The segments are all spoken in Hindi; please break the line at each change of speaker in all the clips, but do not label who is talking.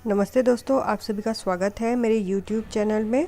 नमस्ते दोस्तों, आप सभी का स्वागत है मेरे YouTube चैनल में।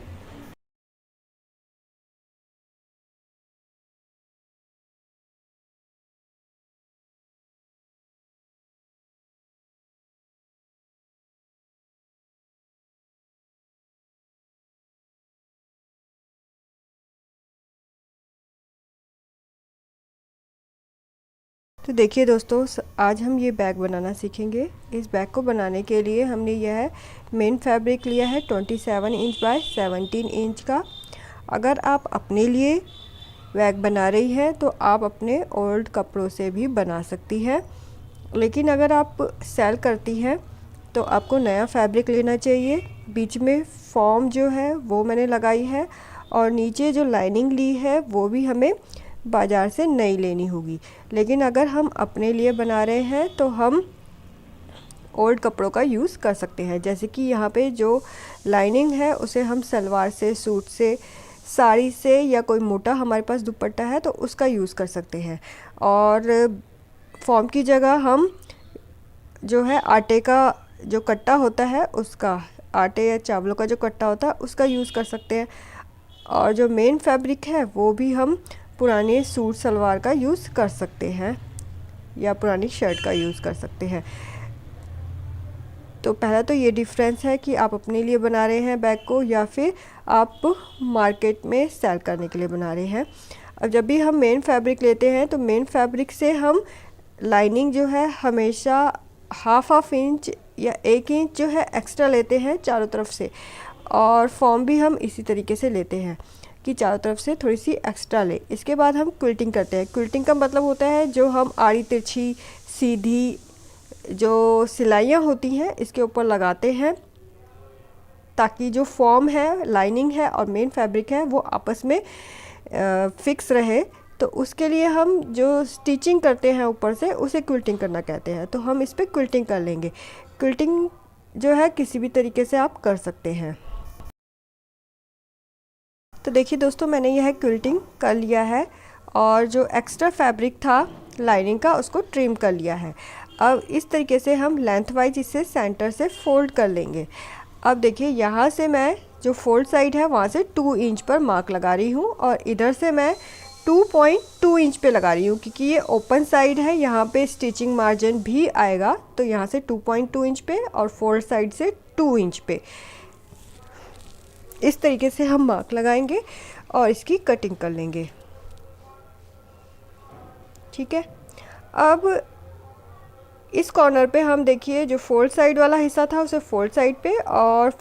तो देखिए दोस्तों, आज हम ये बैग बनाना सीखेंगे। इस बैग को बनाने के लिए हमने यह मेन फैब्रिक लिया है 27 इंच बाय 17 इंच का। अगर आप अपने लिए बैग बना रही हैं तो आप अपने ओल्ड कपड़ों से भी बना सकती है, लेकिन अगर आप सेल करती हैं तो आपको नया फैब्रिक लेना चाहिए। बीच में फॉर्म जो है वो मैंने लगाई है और नीचे जो लाइनिंग ली है वो भी हमें बाज़ार से नई लेनी होगी। लेकिन अगर हम अपने लिए बना रहे हैं तो हम ओल्ड कपड़ों का यूज़ कर सकते हैं। जैसे कि यहाँ पे जो लाइनिंग है उसे हम सलवार से, सूट से, साड़ी से या कोई मोटा हमारे पास दुपट्टा है तो उसका यूज़ कर सकते हैं। और फॉर्म की जगह हम जो है आटे का जो कट्टा होता है उसका, आटे या चावलों का जो कट्टा होता है उसका यूज़ कर सकते हैं। और जो मेन फैब्रिक है वो भी हम पुराने सूट सलवार का यूज़ कर सकते हैं या पुरानी शर्ट का यूज़ कर सकते हैं। तो पहला तो ये डिफरेंस है कि आप अपने लिए बना रहे हैं बैग को या फिर आप मार्केट में सेल करने के लिए बना रहे हैं। अब जब भी हम मेन फैब्रिक लेते हैं तो मेन फैब्रिक से हम लाइनिंग जो है हमेशा हाफ इंच या 1 इंच जो है एक्स्ट्रा लेते हैं चारों तरफ से। और फॉर्म भी हम इसी तरीके से लेते हैं कि चारों तरफ से थोड़ी सी एक्स्ट्रा ले। इसके बाद हम क्विल्टिंग करते हैं। क्विल्टिंग का मतलब होता है जो हम आड़ी तिरछी सीधी जो सिलाइयाँ होती हैं इसके ऊपर लगाते हैं, ताकि जो फॉर्म है, लाइनिंग है और मेन फैब्रिक है वो आपस में फिक्स रहे। तो उसके लिए हम जो स्टिचिंग करते हैं ऊपर से उसे क्विल्टिंग करना कहते हैं। तो हम इस पर क्विल्टिंग कर लेंगे। क्विल्टिंग जो है किसी भी तरीके से आप कर सकते हैं। तो देखिए दोस्तों, मैंने यह क्विल्टिंग कर लिया है और जो एक्स्ट्रा फैब्रिक था लाइनिंग का उसको ट्रिम कर लिया है। अब इस तरीके से हम लेंथ वाइज इसे सेंटर से फोल्ड कर लेंगे। अब देखिए, यहाँ से मैं जो फोल्ड साइड है वहाँ से 2 इंच पर मार्क लगा रही हूँ और इधर से मैं 2.2 इंच पे लगा रही हूँ, क्योंकि ये ओपन साइड है, यहाँ पे स्टिचिंग मार्जिन भी आएगा। तो यहाँ से 2.2 इंच पे और फोल्ड साइड से 2 इंच पे इस तरीके से हम मार्क लगाएंगे और इसकी कटिंग कर लेंगे। ठीक है। अब इस कॉर्नर पे हम देखिए जो फोल्ड साइड वाला हिस्सा था उसे फोल्ड साइड पे और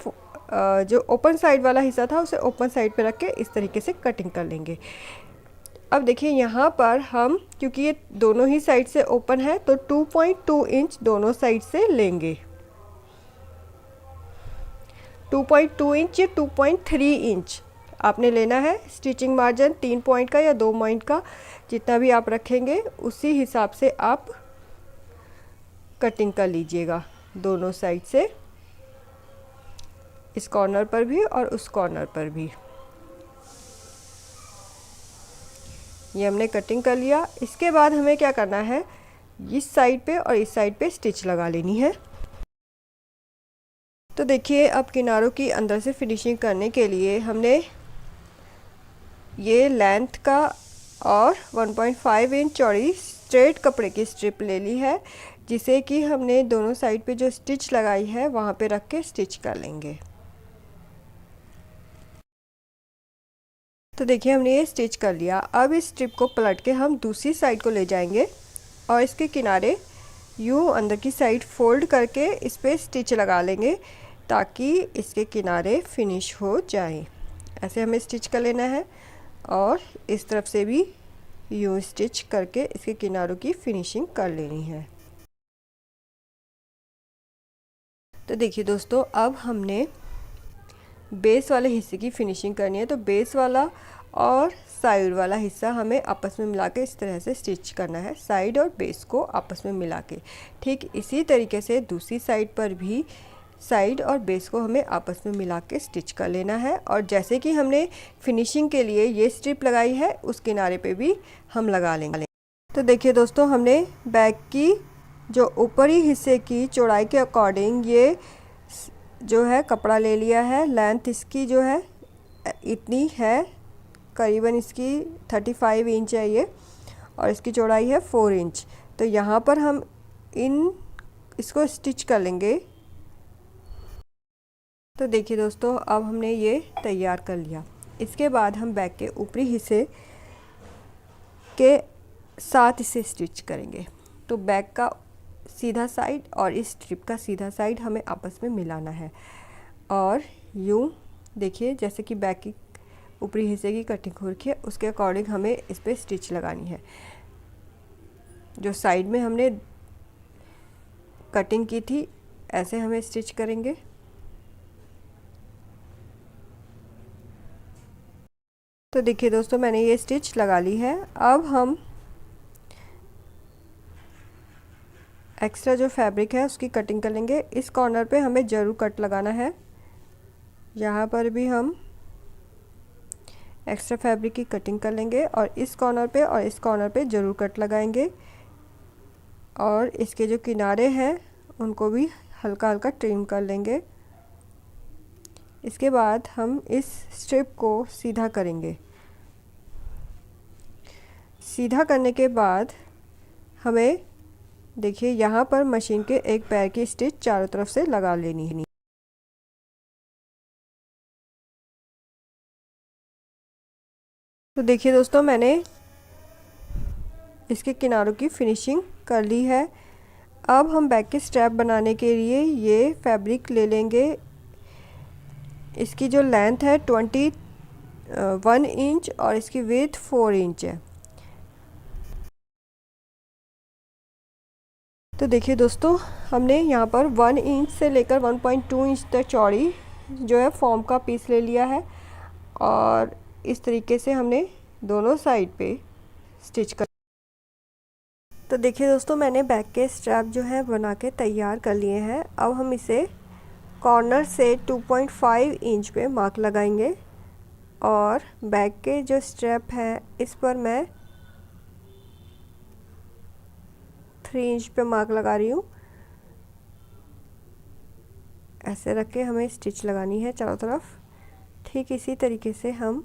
जो ओपन साइड वाला हिस्सा था उसे ओपन साइड पे रख के इस तरीके से कटिंग कर लेंगे। अब देखिए यहाँ पर हम, क्योंकि ये दोनों ही साइड से ओपन है, तो 2.2 इंच दोनों साइड से लेंगे। 2.2 इंच या 2.3 इंच आपने लेना है। स्टिचिंग मार्जिन 3 पॉइंट का या 2 पॉइंट का जितना भी आप रखेंगे उसी हिसाब से आप कटिंग कर लीजिएगा दोनों साइड से, इस कॉर्नर पर भी और उस कॉर्नर पर भी। ये हमने कटिंग कर लिया। इसके बाद हमें क्या करना है, इस साइड पे और इस साइड पे स्टिच लगा लेनी है। तो देखिए, अब किनारों की अंदर से फिनिशिंग करने के लिए हमने ये लेंथ का और 1.5 इंच चौड़ी स्ट्रेट कपड़े की स्ट्रिप ले ली है, जिसे कि हमने दोनों साइड पे जो स्टिच लगाई है वहाँ पे रख के स्टिच कर लेंगे। तो देखिए, हमने ये स्टिच कर लिया। अब इस स्ट्रिप को पलट के हम दूसरी साइड को ले जाएंगे और इसके किनारे यूँ अंदर की साइड फोल्ड करके इस पर स्टिच लगा लेंगे, ताकि इसके किनारे फिनिश हो जाए। ऐसे हमें स्टिच कर लेना है और इस तरफ से भी यूँ स्टिच करके इसके किनारों की फिनिशिंग कर लेनी है। तो देखिए दोस्तों, अब हमने बेस वाले हिस्से की फिनिशिंग करनी है। तो बेस वाला और साइड वाला हिस्सा हमें आपस में मिला के इस तरह से स्टिच करना है, साइड और बेस को आपस में मिला के। ठीक इसी तरीके से दूसरी साइड पर भी साइड और बेस को हमें आपस में मिला के स्टिच कर लेना है। और जैसे कि हमने फिनिशिंग के लिए ये स्ट्रिप लगाई है, उस किनारे पे भी हम लगा लेंगे। तो देखिए दोस्तों, हमने बैक की जो ऊपरी हिस्से की चौड़ाई के अकॉर्डिंग ये जो है कपड़ा ले लिया है। लेंथ इसकी जो है इतनी है, करीबन इसकी 35 इंच है ये, और इसकी चौड़ाई है 4 इंच। तो यहाँ पर हम इसको स्टिच कर लेंगे। तो देखिए दोस्तों, अब हमने ये तैयार कर लिया। इसके बाद हम बैक के ऊपरी हिस्से के साथ इसे स्टिच करेंगे। तो बैक का सीधा साइड और इस स्ट्रिप का सीधा साइड हमें आपस में मिलाना है, और यूँ देखिए जैसे कि बैक की ऊपरी हिस्से की कटिंग हो रखी है उसके अकॉर्डिंग हमें इस पर स्टिच लगानी है। जो साइड में हमने कटिंग की थी ऐसे हमें स्टिच करेंगे। तो देखिए दोस्तों, मैंने ये स्टिच लगा ली है। अब हम एक्स्ट्रा जो फैब्रिक है उसकी कटिंग कर लेंगे। इस कॉर्नर पे हमें ज़रूर कट लगाना है। यहाँ पर भी हम एक्स्ट्रा फैब्रिक की कटिंग कर लेंगे और इस कॉर्नर पे और इस कॉर्नर पे ज़रूर कट लगाएंगे, और इसके जो किनारे हैं उनको भी हल्का हल्का ट्रिम कर लेंगे। इसके बाद हम इस स्ट्रिप को सीधा करेंगे। सीधा करने के बाद हमें देखिए यहाँ पर मशीन के एक पैर की स्टिच चारों तरफ से लगा लेनी है। तो देखिए दोस्तों, मैंने इसके किनारों की फिनिशिंग कर ली है। अब हम बैक के स्ट्रैप बनाने के लिए ये फैब्रिक ले लेंगे। इसकी जो लेंथ है 21 इंच और इसकी विड्थ 4 इंच है। तो देखिए दोस्तों, हमने यहाँ पर 1 इंच से लेकर 1.2 इंच तक चौड़ी जो है फॉर्म का पीस ले लिया है, और इस तरीके से हमने दोनों साइड पे स्टिच कर। तो देखिए दोस्तों, मैंने बैक के स्ट्रैप जो है बना के तैयार कर लिए हैं। अब हम इसे कॉर्नर से 2.5 इंच पे मार्क लगाएंगे, और बैक के जो स्ट्रैप है इस पर मैं 3 इंच पे मार्क लगा रही हूँ। ऐसे रख के हमें स्टिच लगानी है चारों तरफ। ठीक इसी तरीके से हम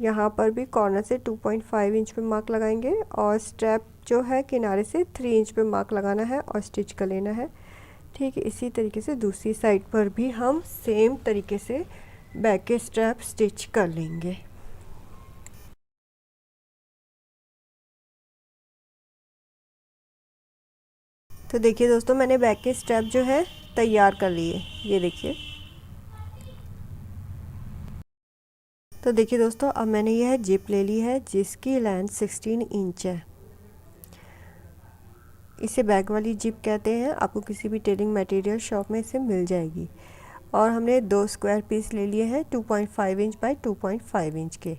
यहाँ पर भी कॉर्नर से 2.5 इंच पे मार्क लगाएंगे, और स्ट्रैप जो है किनारे से 3 इंच पे मार्क लगाना है और स्टिच कर लेना है। ठीक इसी तरीके से दूसरी साइड पर भी हम सेम तरीके से बैक के स्ट्रैप स्टिच कर लेंगे। तो देखिए दोस्तों, मैंने बैक के स्ट्रैप जो है तैयार कर लिए, ये देखिए। तो देखिए दोस्तों, अब मैंने यह जिप ले ली है जिसकी लेंथ 16 इंच है। इसे बैग वाली जिप कहते हैं। आपको किसी भी टेलिंग मटेरियल शॉप में इसे मिल जाएगी। और हमने 2 स्क्वायर पीस ले लिए हैं 2.5 इंच बाय 2.5 इंच के।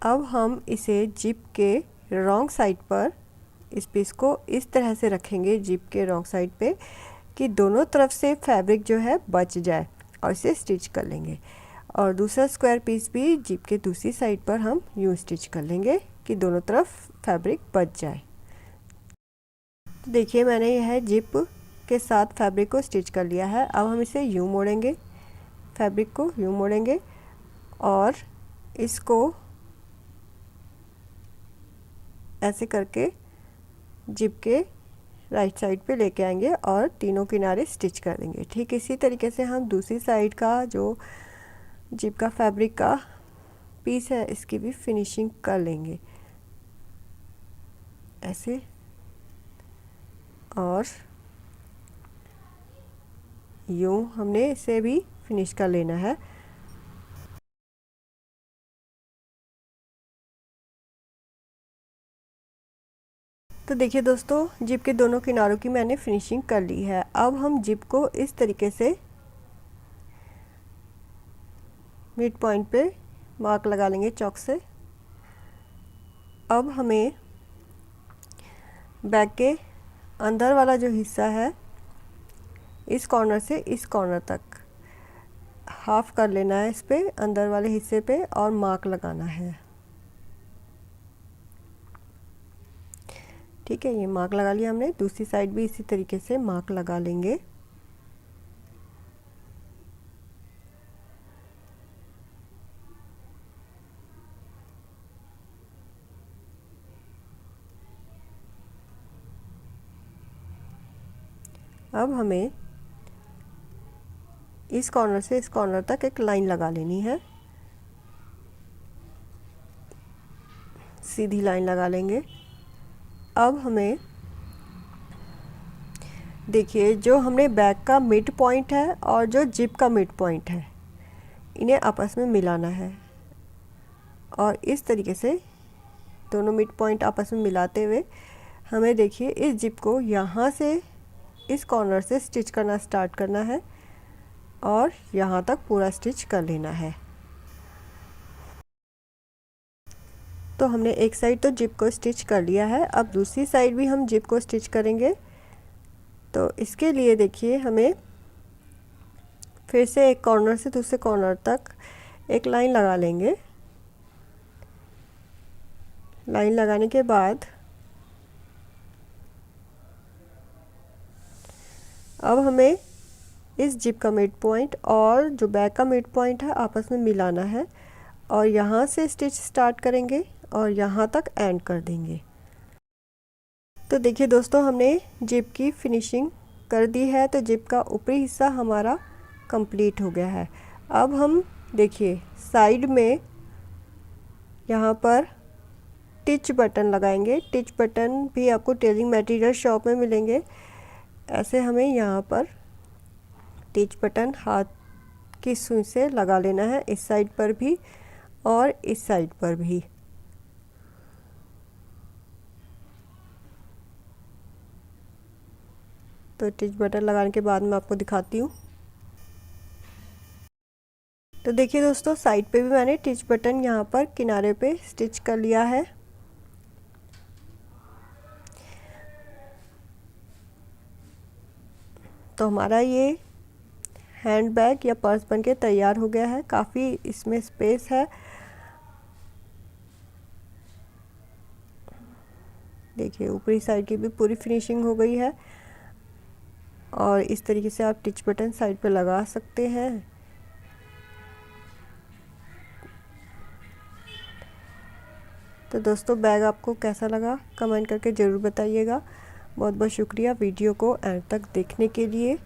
अब हम इसे जिप के रॉन्ग साइड पर इस पीस को इस तरह से रखेंगे जिप के रॉन्ग साइड पे कि दोनों तरफ से फैब्रिक जो है बच जाए, और इसे स्टिच कर लेंगे। और दूसरा स्क्वायर पीस भी जिप के दूसरी साइड पर हम यूँ स्टिच कर लेंगे कि दोनों तरफ फैब्रिक बच जाए। तो देखिए, मैंने यह जिप के साथ फैब्रिक को स्टिच कर लिया है। अब हम इसे यूँ मोड़ेंगे, फैब्रिक को यूँ मोड़ेंगे और इसको ऐसे करके जिप के राइट साइड पे लेके आएंगे और तीनों किनारे स्टिच कर देंगे। ठीक इसी तरीके से हम दूसरी साइड का जो जिप का फैब्रिक का पीस है इसकी भी फिनिशिंग कर लेंगे ऐसे, और यूँ हमने इसे भी फिनिश कर लेना है। तो देखिए दोस्तों, जिप के दोनों किनारों की मैंने फिनिशिंग कर ली है। अब हम जिप को इस तरीके से मिड पॉइंट पे मार्क लगा लेंगे चॉक से। अब हमें बैक के अंदर वाला जो हिस्सा है इस कॉर्नर से इस कॉर्नर तक हाफ कर लेना है इस पे, अंदर वाले हिस्से पे, और मार्क लगाना है। ठीक है, ये मार्क लगा लिया हमने। दूसरी साइड भी इसी तरीके से मार्क लगा लेंगे। अब हमें इस कॉर्नर से इस कॉर्नर तक एक लाइन लगा लेनी है, सीधी लाइन लगा लेंगे। अब हमें देखिए जो हमने बैक का मिड पॉइंट है और जो जिप का मिड पॉइंट है, इन्हें आपस में मिलाना है और इस तरीके से दोनों मिड पॉइंट आपस में मिलाते हुए हमें देखिए इस जिप को यहाँ से इस कॉर्नर से स्टिच करना स्टार्ट करना है और यहाँ तक पूरा स्टिच कर लेना है। तो हमने एक साइड तो जिप को स्टिच कर लिया है, अब दूसरी साइड भी हम जिप को स्टिच करेंगे। तो इसके लिए देखिए हमें फिर से एक कॉर्नर से दूसरे कॉर्नर तक एक लाइन लगा लेंगे। लाइन लगाने के बाद अब हमें इस जिप का मिड पॉइंट और जो बैक का मिड पॉइंट है आपस में मिलाना है और यहाँ से स्टिच स्टार्ट करेंगे और यहाँ तक एंड कर देंगे। तो देखिए दोस्तों हमने जिप की फिनिशिंग कर दी है, तो जिप का ऊपरी हिस्सा हमारा कंप्लीट हो गया है। अब हम देखिए साइड में यहाँ पर टिच बटन लगाएंगे। टिच बटन भी आपको टेलरिंग मटेरियल शॉप में मिलेंगे। ऐसे हमें यहाँ पर टिच बटन हाथ की सुई से लगा लेना है, इस साइड पर भी और इस साइड पर भी। तो टिच बटन लगाने के बाद मैं आपको दिखाती हूँ। तो देखिए दोस्तों साइड पे भी मैंने टिच बटन यहाँ पर किनारे पे स्टिच कर लिया है। तो हमारा ये हैंड बैग या पर्स बनके तैयार हो गया है। काफ़ी इसमें स्पेस है। देखिए ऊपरी साइड की भी पूरी फिनिशिंग हो गई है और इस तरीके से आप टिच बटन साइड पे लगा सकते हैं। तो दोस्तों बैग आपको कैसा लगा कमेंट करके ज़रूर बताइएगा। बहुत बहुत शुक्रिया वीडियो को एंड तक देखने के लिए।